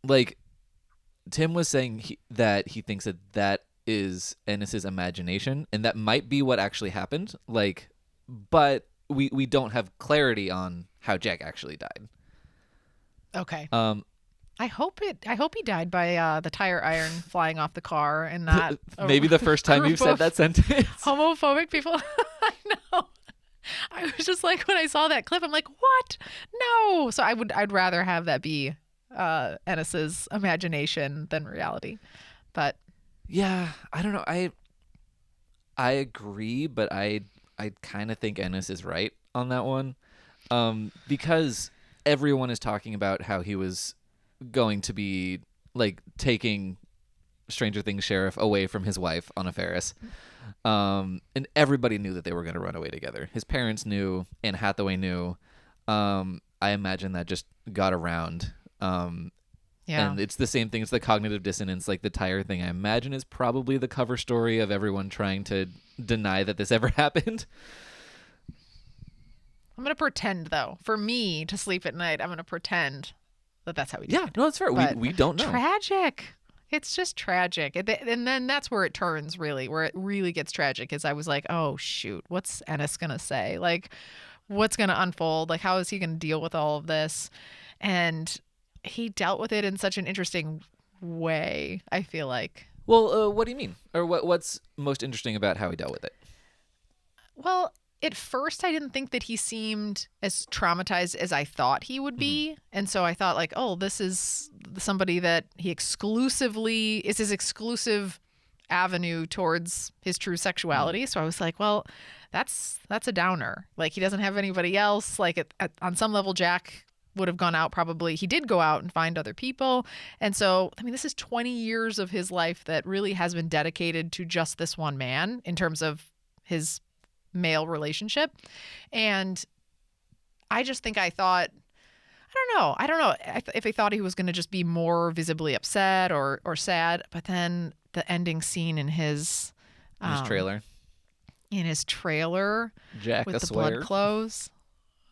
like Tim was saying that he thinks that is Ennis's imagination, and that might be what actually happened. Like, but we don't have clarity on how Jack actually died. Okay. I hope he died by the tire iron flying off the car and not maybe the first time you've said that sentence. Homophobic people. I know. I was just like, when I saw that clip, I'm like, what? No. So I'd rather have that be Ennis's imagination than reality. But yeah, I don't know. I agree, but I kind of think Ennis is right on that one, because everyone is talking about how he was going to be like taking Stranger Things sheriff away from his wife on a Ferris. And everybody knew that they were going to run away together. His parents knew, Anne Hathaway knew. I imagine that just got around. And it's the same thing. It's the cognitive dissonance, like the tire thing. I imagine is probably the cover story of everyone trying to deny that this ever happened. I'm going to pretend, though, for me to sleep at night, I'm going to pretend that that's how he died. Yeah, no, that's fair. We don't know. Tragic. It's just tragic. And then that's where it turns, really, where it really gets tragic, is I was like, oh, shoot, what's Ennis going to say? Like, what's going to unfold? Like, how is he going to deal with all of this? And he dealt with it in such an interesting way, I feel like. Well, what do you mean? Or what's most interesting about how he dealt with it? Well, at first, I didn't think that he seemed as traumatized as I thought he would be. And so I thought, like, oh, this is somebody that he exclusively is his exclusive avenue towards his true sexuality. So I was like, well, that's a downer. Like, he doesn't have anybody else. Like, on some level, Jack would have gone out. Probably he did go out and find other people. And so, I mean, this is 20 years of his life that really has been dedicated to just this one man in terms of his male relationship. And I just think I thought, I don't know if I thought he was going to just be more visibly upset or sad. But then the ending scene in his trailer, Jack with the swear. blood clothes.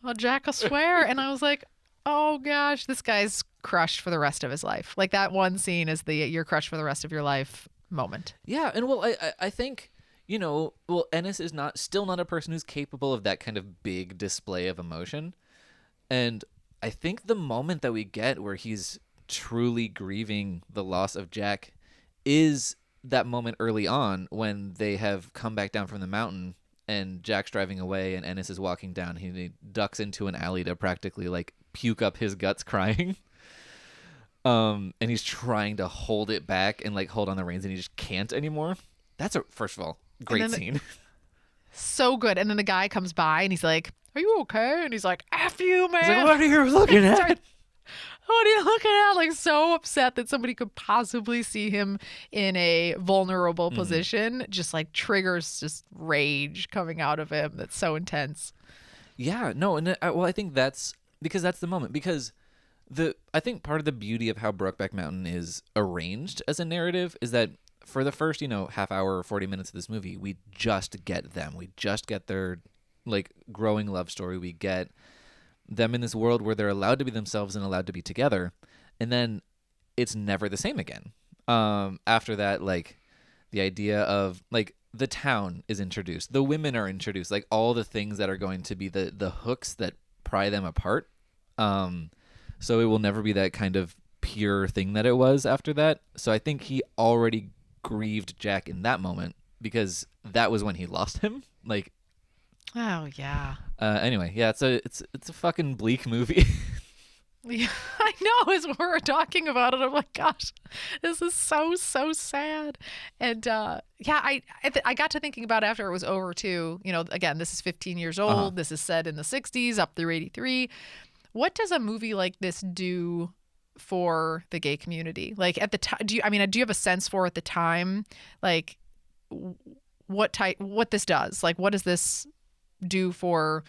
Oh, Jack a swear. And I was like, oh gosh, this guy's crushed for the rest of his life. Like, that one scene is the you're crushed for the rest of your life moment. Yeah, and well, I think, Ennis is still not a person who's capable of that kind of big display of emotion. And I think the moment that we get where he's truly grieving the loss of Jack is that moment early on when they have come back down from the mountain and Jack's driving away and Ennis is walking down. He ducks into an alley to practically like puke up his guts crying. And he's trying to hold it back and like hold on the reins, and he just can't anymore. That's first of all, great scene. So good. And then the guy comes by and he's like, are you okay? And he's like, F you, man. He's like, what are you looking at? What are you looking at? Like, so upset that somebody could possibly see him in a vulnerable position. Just like triggers just rage coming out of him. That's so intense. Yeah, no. And I think that's because that's the moment. Because I think part of the beauty of how Brokeback Mountain is arranged as a narrative is that for the first, half hour or 40 minutes of this movie, we just get them. We just get their like growing love story. We get them in this world where they're allowed to be themselves and allowed to be together. And then it's never the same again. After that, like the idea of like the town is introduced. The women are introduced, like all the things that are going to be the hooks that pry them apart. So it will never be that kind of pure thing that it was after that. So I think he already grieved Jack in that moment because that was when he lost him. Like, oh yeah. Anyway, yeah, it's a fucking bleak movie. Yeah, I know. As we're talking about it, I'm like, gosh, this is so sad. And yeah, I got to thinking about it after it was over too. Again, this is 15 years old. Uh-huh. This is set in the 60s up through 83. What does a movie like this do for the gay community? Like at the time, do you have a sense for at the time, like what this does? Like, what does this do for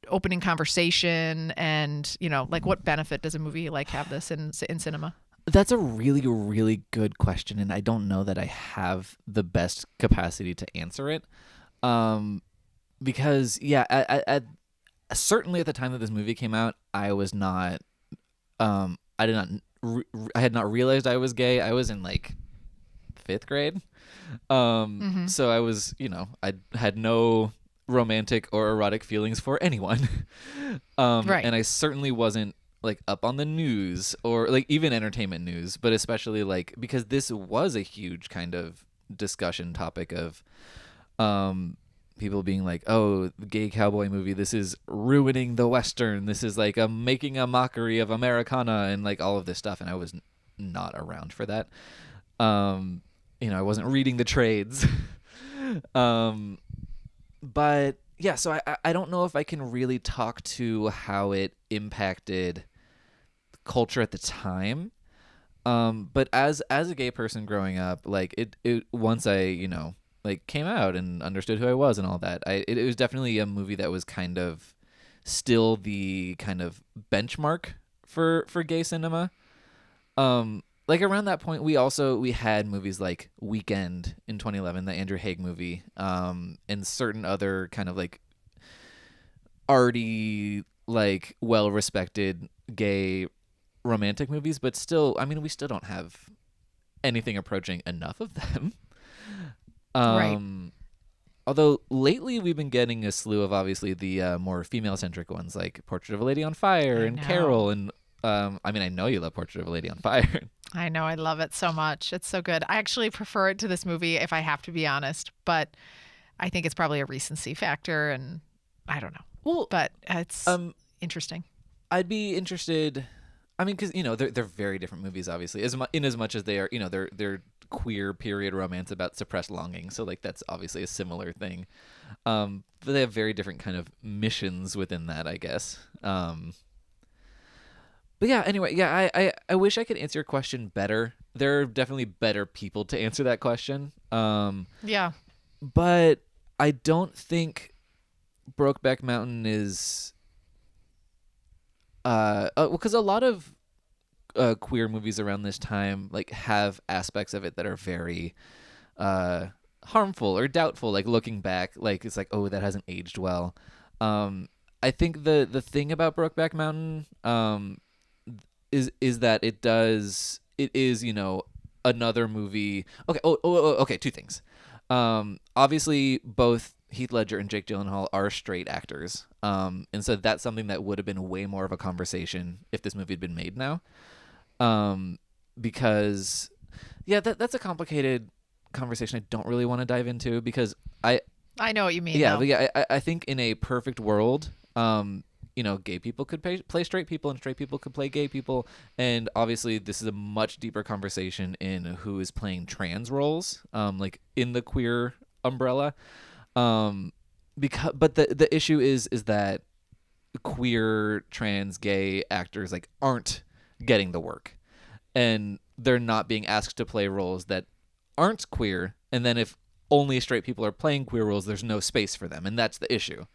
opening conversation and like what benefit does a movie like have this in cinema? That's a really, really good question, and I don't know that I have the best capacity to answer it. Because yeah, at certainly at the time that this movie came out, I was not I had not realized I was gay. I was in like 5th grade. Mm-hmm. So I was, I had no romantic or erotic feelings for anyone. Right. And I certainly wasn't like up on the news or like even entertainment news, but especially like because this was a huge kind of discussion topic of people being like, oh, the gay cowboy movie, this is ruining the Western. This is like making a mockery of Americana and like all of this stuff. And I was not around for that. I wasn't reading the trades. But yeah, so I don't know if I can really talk to how it impacted culture at the time. But as a gay person growing up, like it once I, like came out and understood who I was and all that, it was definitely a movie that was kind of still the kind of benchmark for gay cinema. Like around that point, we had movies like Weekend in 2011, the Andrew Haigh movie, and certain other kind of like arty, like well respected gay romantic movies, but still, I mean, we still don't have anything approaching enough of them. Right. Although lately we've been getting a slew of obviously the more female centric ones like Portrait of a Lady on Fire I and know. Carol and I mean I know you love Portrait of a Lady on Fire. I know. I love it so much. It's so good. I actually prefer it to this movie if I have to be honest, but I think it's probably a recency factor and I don't know. Well, But it's um, interesting. I'd be interested. I mean, because they're very different movies, obviously. In as much as they are, they're queer period romance about suppressed longing. So like that's obviously a similar thing. But they have very different kind of missions within that, I guess. But yeah, anyway, yeah, I wish I could answer your question better. There are definitely better people to answer that question. Yeah. But I don't think Brokeback Mountain is because a lot of queer movies around this time like have aspects of it that are very harmful or doubtful, like looking back, like it's like, oh, that hasn't aged well. I think the thing about Brokeback Mountain is that it is another movie. Okay. Okay, two things. Obviously both Heath Ledger and Jake Gyllenhaal are straight actors. And so that's something that would have been way more of a conversation if this movie had been made now. Because yeah, that's a complicated conversation I don't really want to dive into because I know what you mean yeah, though. but yeah, I think in a perfect world, gay people could play straight people and straight people could play gay people. And obviously this is a much deeper conversation in who is playing trans roles, like in the queer umbrella. But the issue is that queer, trans, gay actors like aren't getting the work. And they're not being asked to play roles that aren't queer. And then if only straight people are playing queer roles, there's no space for them, and that's the issue.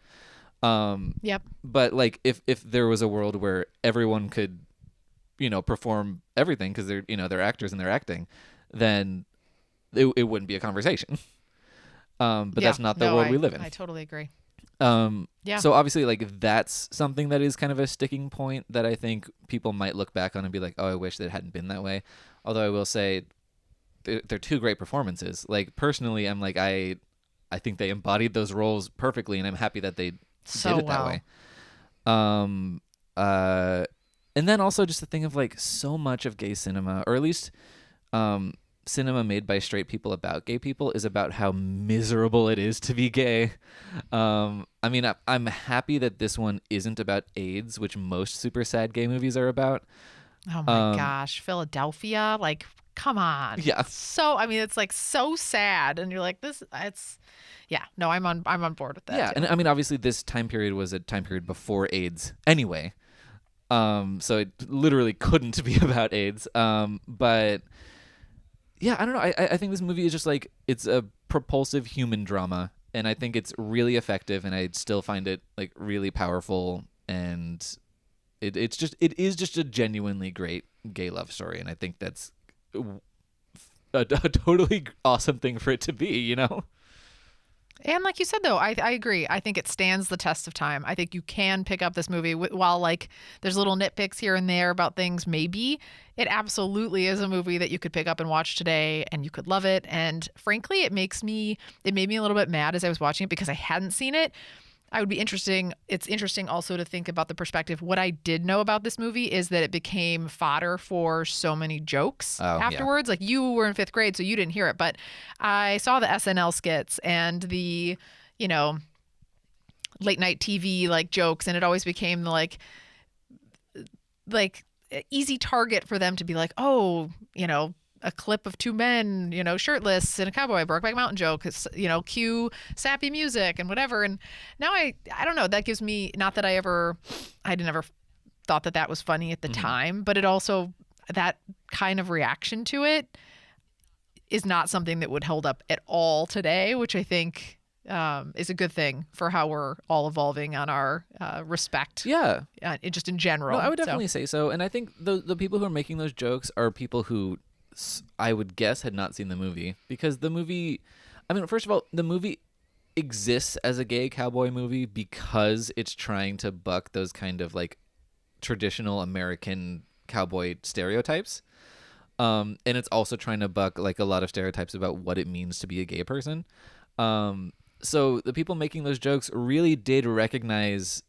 Yep. But like if there was a world where everyone could, perform everything because they're actors and they're acting, then it wouldn't be a conversation. But Yeah. that's not the No, world we live in. I totally agree. Yeah. So obviously, like that's something that is kind of a sticking point that I think people might look back on and be like, "Oh, I wish that it hadn't been that way." Although I will say, they're two great performances. Like personally, I'm like I think they embodied those roles perfectly, and I'm happy that they So did it that well. way. Um, and then also just the thing of like so much of gay cinema, or at least cinema made by straight people about gay people, is about how miserable it is to be gay. I mean, I'm happy that this one isn't about AIDS, which most super sad gay movies are about. Oh my Um, gosh, Philadelphia, like come on. yeah, So I mean it's like so sad and you're like this it's yeah, no, I'm on board with that yeah, and too. I mean, obviously, this time period was a time period before AIDS, anyway. So it literally couldn't be about AIDS. But yeah, I don't know. I think this movie is just like it's a propulsive human drama, and I think it's really effective, and I still find it like really powerful, and it is just a genuinely great gay love story, and I think that's a totally awesome thing for it to be. And like you said, though, I agree. I think it stands the test of time. I think you can pick up this movie while like there's little nitpicks here and there about things. Maybe it absolutely is a movie that you could pick up and watch today and you could love it. And frankly, it made me a little bit mad as I was watching it because I hadn't seen it. It's interesting also to think about the perspective. What I did know about this movie is that it became fodder for so many jokes afterwards. Yeah. Like you were in 5th grade, so you didn't hear it, but I saw the SNL skits and the, late night TV like jokes, and it always became like easy target for them to be like, oh, a clip of 2 men, shirtless in a cowboy Brokeback Mountain joke, cue sappy music and whatever. And now I don't know, that gives me, not that I never thought that was funny at the time, but it also, that kind of reaction to it is not something that would hold up at all today, which I think is a good thing for how we're all evolving on our respect. Yeah. Just in general. No, I would definitely say so. And I think the people who are making those jokes are people who I would guess had not seen the movie, because the movie, first of all, the movie exists as a gay cowboy movie because it's trying to buck those kind of like traditional American cowboy stereotypes. And it's also trying to buck like a lot of stereotypes about what it means to be a gay person. So the people making those jokes really did recognize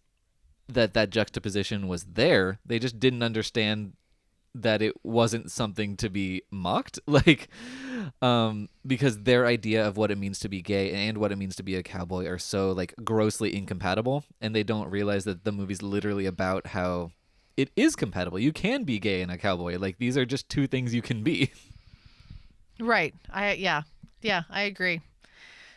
that juxtaposition was there. They just didn't understand that it wasn't something to be mocked, because their idea of what it means to be gay and what it means to be a cowboy are so like grossly incompatible, and they don't realize that the movie's literally about how it is compatible. You can be gay and a cowboy. Like, these are just 2 things you can be. Right. I agree.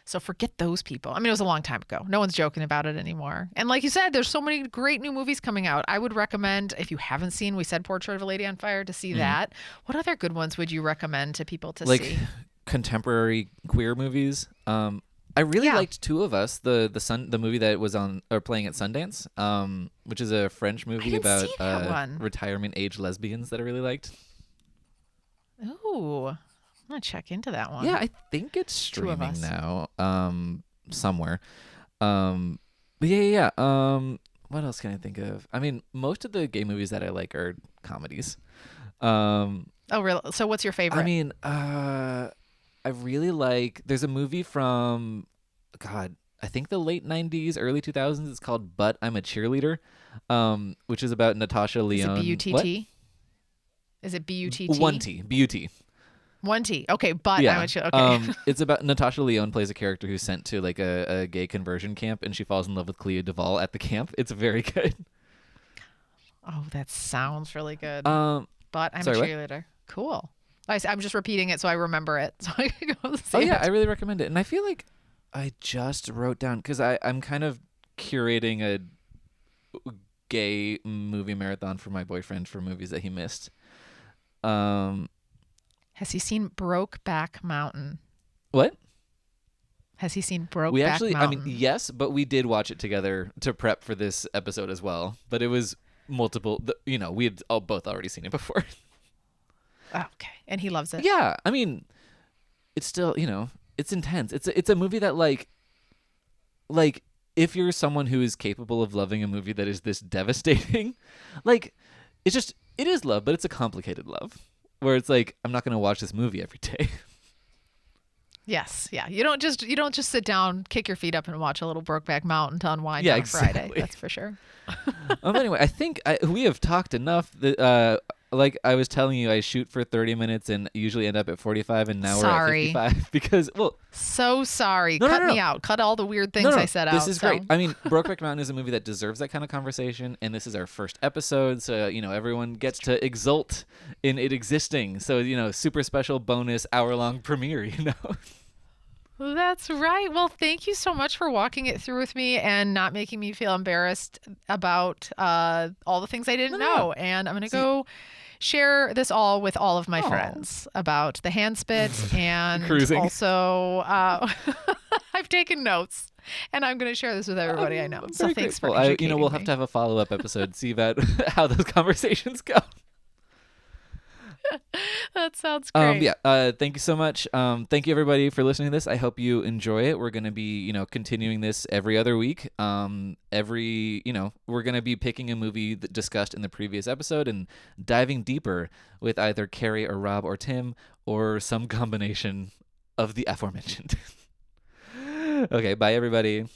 So forget those people. It was a long time ago. No one's joking about it anymore. And like you said, there's so many great new movies coming out. I would recommend, if you haven't seen, we said Portrait of a Lady on Fire, to see that. What other good ones would you recommend to people to see? Like contemporary queer movies. I really liked Two of Us, the movie that was on or playing at Sundance, which is a French movie about retirement age lesbians that I really liked. Ooh. I'm going to check into that one. Yeah, I think it's streaming now somewhere. But yeah. What else can I think of? Most of the gay movies that I like are comedies. Oh, really? So what's your favorite? I really like, there's a movie from, I think the late 90s, early 2000s. It's called But I'm a Cheerleader, which is about Natasha Lyonne. Is it B-U-T-T? Is it B-U-T-T? One T, B-U-T. One T. Okay, but yeah. Okay. It's about Natasha Lyonne plays a character who's sent to like a gay conversion camp, and she falls in love with Clea Duvall at the camp. It's very good. Oh, that sounds really good. But I'm a cheerleader. What? Cool. I'm just repeating it so I remember it, so I can go see it. I really recommend it. And I feel like I just wrote down, because I'm kind of curating a gay movie marathon for my boyfriend for movies that he missed. Has he seen Brokeback Mountain? What? Has he seen Brokeback Mountain? Yes, but we did watch it together to prep for this episode as well. But it was multiple, we had both already seen it before. Oh, okay. And he loves it. Yeah. It's still, it's intense. It's a movie that like if you're someone who is capable of loving a movie that is this devastating, like it is love, but it's a complicated love. Where it's like, I'm not going to watch this movie every day. Yes, yeah. You don't just sit down, kick your feet up, and watch a little Brokeback Mountain to unwind on a Friday. That's for sure. Anyway, I think we have talked enough. That, like I was telling you, I shoot for 30 minutes and usually end up at 45, and now we're at 55 because, So sorry. Cut me out. Cut all the weird things I said out. This is great. Brokeback Mountain is a movie that deserves that kind of conversation, and this is our first episode, so, everyone gets to exult in it existing. So, super special bonus hour-long premiere, That's right. Well, thank you so much for walking it through with me and not making me feel embarrassed about all the things I didn't know. And I'm going to go share this all with all of my friends about the hand spit and cruising. Also, I've taken notes and I'm going to share this with everybody I know. So thanks for educating we'll me. have to have a follow-up episode, see about how those conversations go. That sounds great. Yeah. Thank you so much. Thank you everybody for listening to this. I hope you enjoy it. We're gonna be, continuing this every other week. We're gonna be picking a movie that discussed in the previous episode and diving deeper with either Carrie or Rob or Tim or some combination of the aforementioned. Okay. Bye everybody.